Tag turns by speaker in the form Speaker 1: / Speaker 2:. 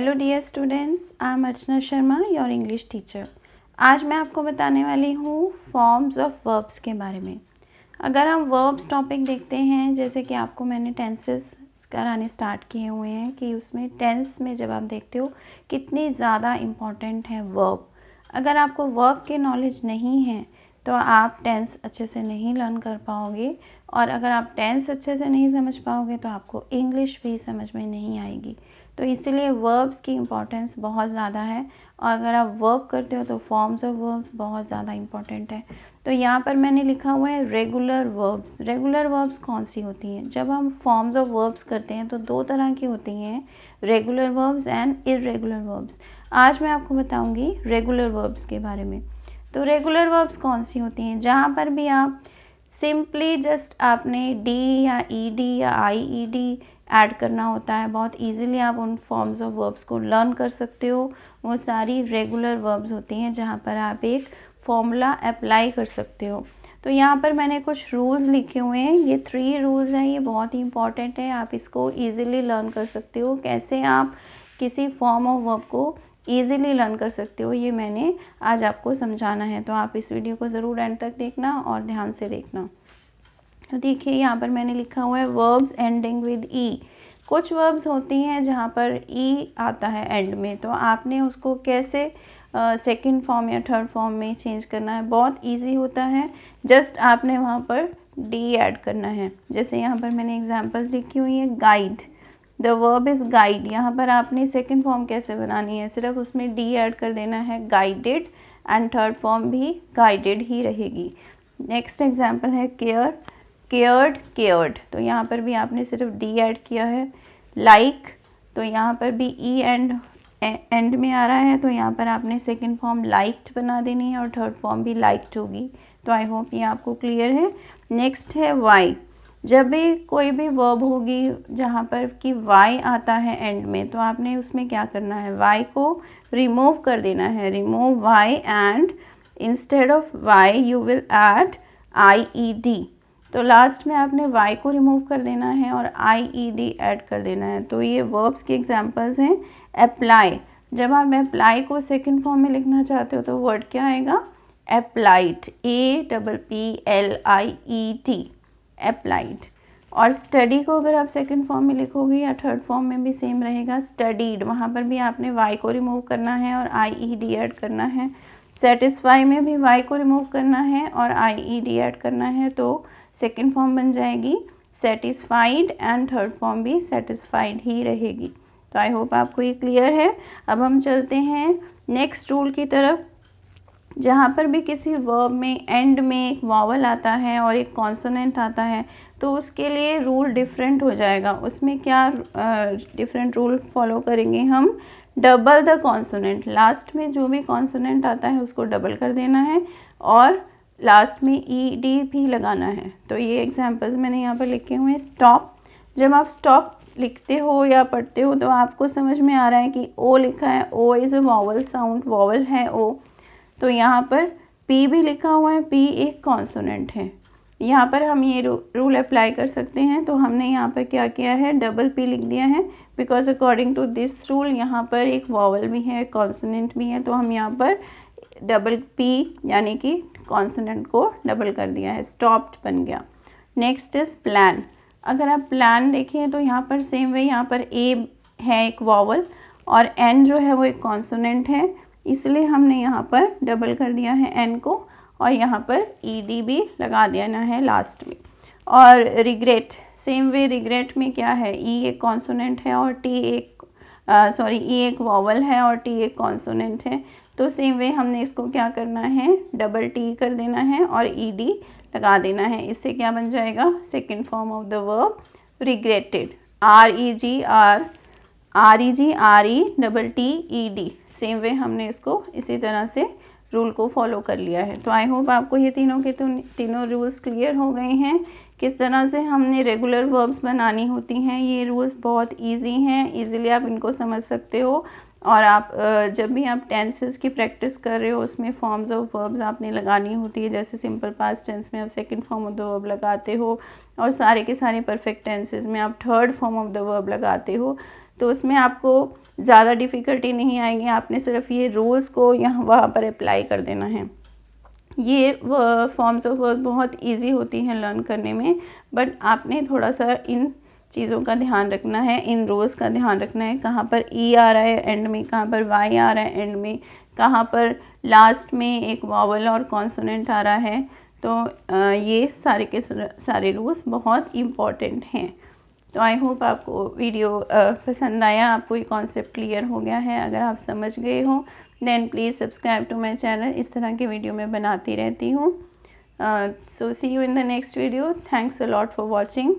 Speaker 1: Hello dear students, I am Archana Sharma, your English teacher. आज मैं आपको बताने वाली हूँ फॉर्म्स ऑफ वर्ब्स के बारे में। अगर हम वर्ब्स टॉपिक देखते हैं, जैसे कि आपको मैंने टेंसेस कराने स्टार्ट किए हुए हैं कि उसमें टेंस में जब आप देखते हो कितनी ज़्यादा इम्पॉर्टेंट है वर्ब। अगर आपको वर्ब की नॉलेज नहीं है तो आप टेंस अच्छे से नहीं लर्न कर पाओगे, और अगर आप टेंस अच्छे से नहीं समझ पाओगे तो आपको इंग्लिश भी समझ में नहीं आएगी। तो इसीलिए वर्ब्स की इम्पॉर्टेंस बहुत ज़्यादा है, और अगर आप वर्ब करते हो तो फॉर्म्स ऑफ वर्ब्स बहुत ज़्यादा इम्पॉर्टेंट है। तो यहाँ पर मैंने लिखा हुआ है रेगुलर वर्ब्स। रेगुलर वर्ब्स कौन सी होती हैं? जब हम फॉर्म्स ऑफ वर्ब्स करते हैं तो दो तरह की होती हैं, regular verbs and irregular verbs. आज मैं आपको बताऊँगी रेगुलर वर्ब्स के बारे में। तो रेगुलर वर्ब्स कौन सी होती हैं? जहाँ पर भी आप सिंपली जस्ट आपने डी या ईडी या आईईडी ऐड करना होता है, बहुत इजीली आप उन फॉर्म्स ऑफ वर्ब्स को लर्न कर सकते हो। वो सारी रेगुलर वर्ब्स होती हैं जहाँ पर आप एक फॉर्मूला अप्लाई कर सकते हो। तो यहाँ पर मैंने कुछ रूल्स लिखे हुए हैं, ये 3 रूल्स हैं, ये बहुत ही इंपॉर्टेंट है। आप इसको ईजिली लर्न कर सकते हो। कैसे आप किसी फॉर्म ऑफ वर्ब को ईजिली लर्न कर सकते हो, ये मैंने आज आपको समझाना है। तो आप इस वीडियो को ज़रूर एंड तक देखना और ध्यान से देखना। तो देखिए यहाँ पर मैंने लिखा हुआ है वर्ब्स एंडिंग विद ई। कुछ वर्ब्स होती हैं जहाँ पर ई आता है एंड में, तो आपने उसको कैसे सेकंड फॉर्म या थर्ड फॉर्म में चेंज करना है, बहुत इजी होता है। जस्ट आपने वहाँ पर डी ऐड करना है। जैसे यहाँ पर मैंने एग्जांपल्स लिखी हुई है, guide, the verb is guide. यहाँ पर आपने सेकंड फॉर्म कैसे बनानी है, सिर्फ उसमें डी ऐड कर देना है, गाइडेड, एंड थर्ड फॉर्म भी गाइडेड ही रहेगी। नेक्स्ट एग्जाम्पल है केयर, केयर्ड, केयर्ड, तो यहाँ पर भी आपने सिर्फ डी ऐड किया है। लाइक, तो यहाँ पर भी ई एंड में आ रहा है, तो यहाँ पर आपने सेकंड फॉर्म लाइक्ड बना देनी है और थर्ड फॉर्म भी लाइक्ड होगी। तो आई होप ये आपको क्लियर है। नेक्स्ट है वाई। जब भी कोई भी वर्ब होगी जहाँ पर कि वाई आता है एंड में, तो आपने उसमें क्या करना है, वाई को रिमूव कर देना है। Remove Y and instead of Y you will add I E D. तो लास्ट में आपने y को रिमूव कर देना है और IED ऐड कर देना है। तो ये वर्ब्स के एग्जांपल्स हैं। अप्लाई, जब आप अप्लाई को सेकंड फॉर्म में लिखना चाहते हो तो वर्ड क्या आएगा, अप्लाइड, APPLIED, अप्लाइड। और स्टडी को अगर आप सेकंड फॉर्म में लिखोगे या थर्ड फॉर्म में भी सेम रहेगा, स्टडीड, वहाँ पर भी आपने y को रिमूव करना है और IED ऐड करना है। सेटिस्फाई में भी y को रिमूव करना है और IED ऐड करना है, तो सेकेंड फॉर्म बन जाएगी सेटिस्फाइड, एंड थर्ड फॉर्म भी सेटिस्फाइड ही रहेगी। तो आई होप आपको ये क्लियर है। अब हम चलते हैं नेक्स्ट रूल की तरफ। जहाँ पर भी किसी वर्ब में एंड में एक वॉवल आता है और एक कॉन्सोनेंट आता है, तो उसके लिए रूल डिफरेंट हो जाएगा। उसमें क्या डिफरेंट रूल फॉलो करेंगे हम, डबल द कॉन्सोनेंट। लास्ट में जो भी कॉन्सोनेंट आता है उसको डबल कर देना है और लास्ट में ED भी लगाना है। तो ये एग्जांपल्स मैंने यहाँ पर लिखे हुए हैं। स्टॉप, जब आप स्टॉप लिखते हो या पढ़ते हो तो आपको समझ में आ रहा है कि ओ लिखा है, O is a vowel sound, vowel है ओ। तो यहाँ पर P भी लिखा हुआ है, P एक कॉन्सोनेंट है। यहाँ पर हम ये रूल अप्लाई कर सकते हैं। तो हमने यहाँ पर क्या किया है, डबल P लिख दिया है, because according to this rule यहाँ पर एक वॉवल भी है, कॉन्सोनेंट भी है, तो हम यहाँ पर डबल P यानी कि कॉन्सोनेंट को डबल कर दिया है, स्टॉप्ड बन गया। Next is plan. अगर आप प्लान देखें तो यहाँ पर सेम वे, यहाँ पर A है एक वॉवल और N जो है वो एक कॉन्सोनेंट है, इसलिए हमने यहाँ पर डबल कर दिया है N को, और यहाँ पर ED भी लगा देना है लास्ट में। और रिग्रेट, सेम वे रिग्रेट में क्या है, E एक कॉन्सोनेंट है और E एक वॉवल है और T एक कॉन्सोनेंट है। तो सेम वे हमने इसको क्या करना है, डबल T कर देना है और ED लगा देना है। इससे क्या बन जाएगा, second form of the verb regretted, REGRE same way हमने इसको इसी तरह से रूल को फॉलो कर लिया है। तो आई होप आपको ये तीनों के तीनों रूल्स क्लियर हो गए हैं, किस तरह से हमने रेगुलर वर्ब्स बनानी होती हैं। ये रूल्स बहुत इजी हैं, इजीली आप इनको समझ सकते हो। और आप जब भी आप टेंसेस की प्रैक्टिस कर रहे हो उसमें फॉर्म्स ऑफ वर्ब्स आपने लगानी होती है। जैसे सिंपल पास्ट टेंस में आप second form of the verb लगाते हो, और सारे के सारे परफेक्ट टेंसेस में आप third form of the verb लगाते हो। तो उसमें आपको ज़्यादा डिफ़िकल्टी नहीं आएगी, आपने सिर्फ ये रूल्स को यहाँ वहाँ पर अप्लाई कर देना है। ये फॉर्म्स ऑफ वर्ब बहुत इजी होती हैं लर्न करने में, बट आपने थोड़ा सा इन चीज़ों का ध्यान रखना है, इन रूल्स का ध्यान रखना है, कहाँ पर ई आ रहा है एंड में, कहाँ पर वाई आ रहा है एंड में, कहाँ पर लास्ट में एक वॉवल और कॉन्सोनेंट आ रहा है। तो ये सारे के सारे रूल्स बहुत इम्पॉर्टेंट हैं। तो आई होप आपको वीडियो पसंद आया, आपको ये कॉन्सेप्ट क्लियर हो गया है। अगर आप समझ गए हो then please subscribe to my channel. इस तरह के वीडियो मैं बनाती रहती हूँ। So see you in the next video. Thanks a lot for watching.